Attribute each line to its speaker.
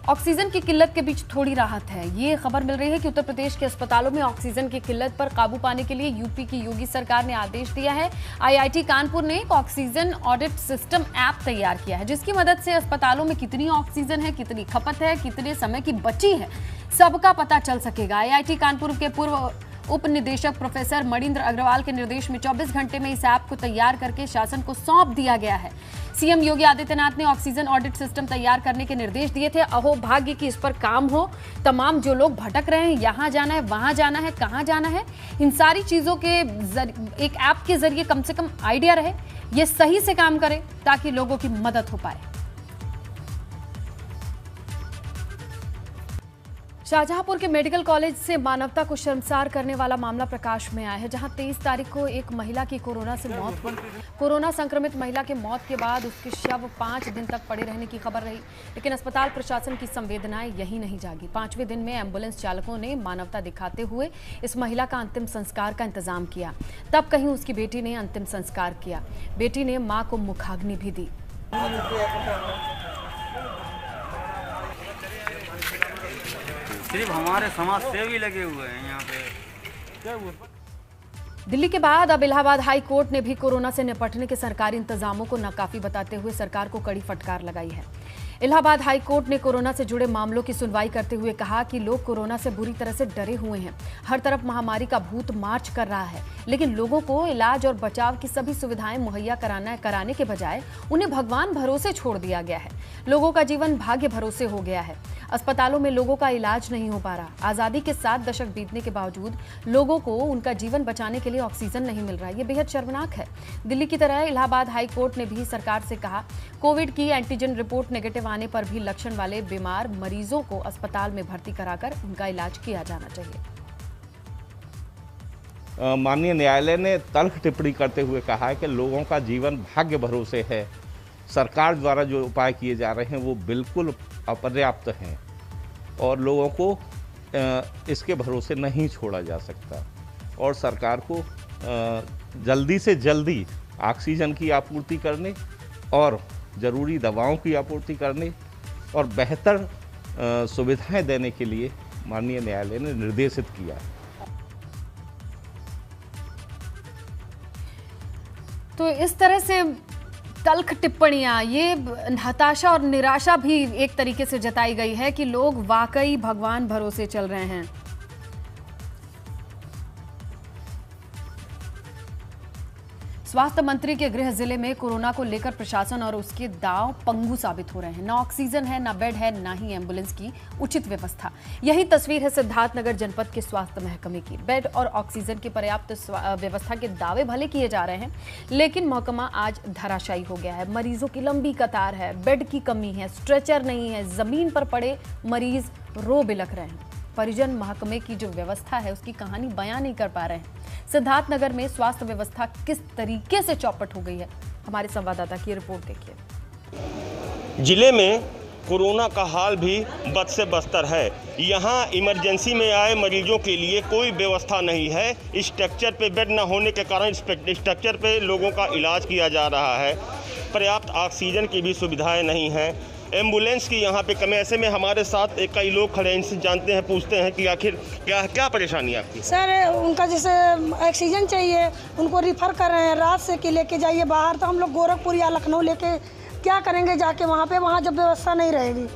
Speaker 1: Oxygen की किल्लत के बीच थोड़ी राहत है। ये खबर मिल रही है कि उत्तर प्रदेश के अस्पतालों में ऑक्सीजन की किल्लत पर काबू पाने के लिए यूपी की योगी सरकार ने आदेश दिया है। आईआईटी कानपुर ने एक ऑक्सीजन ऑडिट सिस्टम ऐप तैयार किया है, जिसकी मदद से अस्पतालों में कितनी ऑक्सीजन है, कितनी खपत है, कितने समय की बची है, सबका पता चल सकेगा। आईआईटी कानपुर के पूर्व उप निदेशक प्रोफेसर मणिंद्र अग्रवाल के निर्देश में 24 घंटे में इस ऐप को तैयार करके शासन को सौंप दिया गया है। सीएम योगी आदित्यनाथ ने ऑक्सीजन ऑडिट सिस्टम तैयार करने के निर्देश दिए थे। अहो भाग्य कि इस पर काम हो। तमाम जो लोग भटक रहे हैं, यहाँ जाना है, वहां जाना है, कहाँ जाना है, इन सारी चीजों के एक ऐप के जरिए कम से कम आइडिया रहे, ये सही से काम करे ताकि लोगों की मदद हो पाए। शाहजहांपुर के मेडिकल कॉलेज से मानवता को शर्मसार करने वाला मामला प्रकाश में आया है, जहां 23 तारीख को एक महिला की कोरोना से मौत हुई। कोरोना संक्रमित महिला के मौत के बाद उसके शव 5 दिन तक पड़े रहने की खबर रही, लेकिन अस्पताल प्रशासन की संवेदनाएं यही नहीं जागी। 5वें दिन में एम्बुलेंस चालकों ने मानवता दिखाते हुए इस महिला का अंतिम संस्कार का इंतजाम किया। तब कहीं उसकी बेटी ने अंतिम संस्कार किया। बेटी ने मां को मुखाग्नि भी दी।
Speaker 2: सिर्फ हमारे समाज सेवी लगे हुए हैं यहाँ पे।
Speaker 1: दिल्ली के बाद अब इलाहाबाद हाई कोर्ट ने भी कोरोना से निपटने के सरकारी इंतजामों को नाकाफी बताते हुए सरकार को कड़ी फटकार लगाई है। इलाहाबाद हाई कोर्ट ने कोरोना से जुड़े मामलों की सुनवाई करते हुए कहा कि लोग कोरोना से बुरी तरह से डरे हुए हैं। हर तरफ महामारी का भूत मार्च कर रहा है, लेकिन लोगों को इलाज और बचाव की सभी सुविधाएं मुहैया कराने के बजाय उन्हें भगवान भरोसे छोड़ दिया गया है। लोगों का जीवन भाग्य भरोसे हो गया है। अस्पतालों में लोगों का इलाज नहीं हो पा रहा। आजादी के 7 दशक बीतने के बावजूद लोगों को उनका जीवन बचाने के लिए ऑक्सीजन नहीं मिल रहा है। ये बेहद शर्मनाक है। दिल्ली की तरह इलाहाबाद हाई कोर्ट ने भी सरकार से कहा, कोविड की एंटीजन रिपोर्ट नेगेटिव आने पर भी लक्षण वाले बीमार मरीजों को अस्पताल में भर्ती कराकर उनका इलाज किया जाना चाहिए।
Speaker 3: माननीय न्यायालय ने तल्ख टिप्पणी करते हुए कहा है कि लोगों का जीवन भाग्य भरोसे है। सरकार द्वारा जो उपाय किए जा रहे हैं वो बिल्कुल अपर्याप्त हैं और लोगों को इसके भरोसे नहीं छोड़ा जा सकता और सरकार को जल्दी से जल्दी ऑक्सीजन की आपूर्ति करने और ज़रूरी दवाओं की आपूर्ति करने और बेहतर सुविधाएं देने के लिए माननीय न्यायालय ने निर्देशित किया।
Speaker 1: तो इस तरह से तल्ख टिप्पणियां, ये हताशा और निराशा भी एक तरीके से जताई गई है कि लोग वाकई भगवान भरोसे चल रहे हैं। स्वास्थ्य मंत्री के गृह जिले में कोरोना को लेकर प्रशासन और उसके दांव पंगु साबित हो रहे हैं। ना ऑक्सीजन है, ना बेड है, ना ही एम्बुलेंस की उचित व्यवस्था। यही तस्वीर है सिद्धार्थनगर जनपद के स्वास्थ्य महकमे की। बेड और ऑक्सीजन की पर्याप्त व्यवस्था के दावे भले किए जा रहे हैं, लेकिन महकमा आज धराशायी हो गया है। मरीजों की लंबी कतार है, बेड की कमी है, स्ट्रेचर नहीं है, जमीन पर पड़े मरीज रो बिलख रहे हैं। परिजन महकमे की जो व्यवस्था है उसकी कहानी बयां नहीं कर पा रहे हैं। सिद्धार्थनगर में स्वास्थ्य व्यवस्था किस तरीके से चौपट हो गई है, हमारे संवाददाता की रिपोर्ट देखिए।
Speaker 4: जिले में कोरोना का हाल भी बद से बदतर है। यहाँ इमरजेंसी में आए मरीजों के लिए कोई व्यवस्था नहीं है। स्ट्रक्चर पे बेड न होने के कारण स्ट्रक्चर पे लोगों का इलाज किया जा रहा है। पर्याप्त ऑक्सीजन की भी सुविधाएं नहीं हैं। एम्बुलेंस की यहाँ पे कमी। ऐसे में हमारे साथ कई लोग खड़े हैं, इनसे जानते हैं, पूछते हैं कि आखिर क्या परेशानी है आपकी?
Speaker 5: सर, उनका जैसे ऑक्सीजन चाहिए, उनको रिफ़र कर रहे हैं रात से कि लेके जाइए बाहर, तो हम लोग गोरखपुर या लखनऊ लेके क्या करेंगे जाके वहाँ पे, वहाँ जब व्यवस्था नहीं रहेगी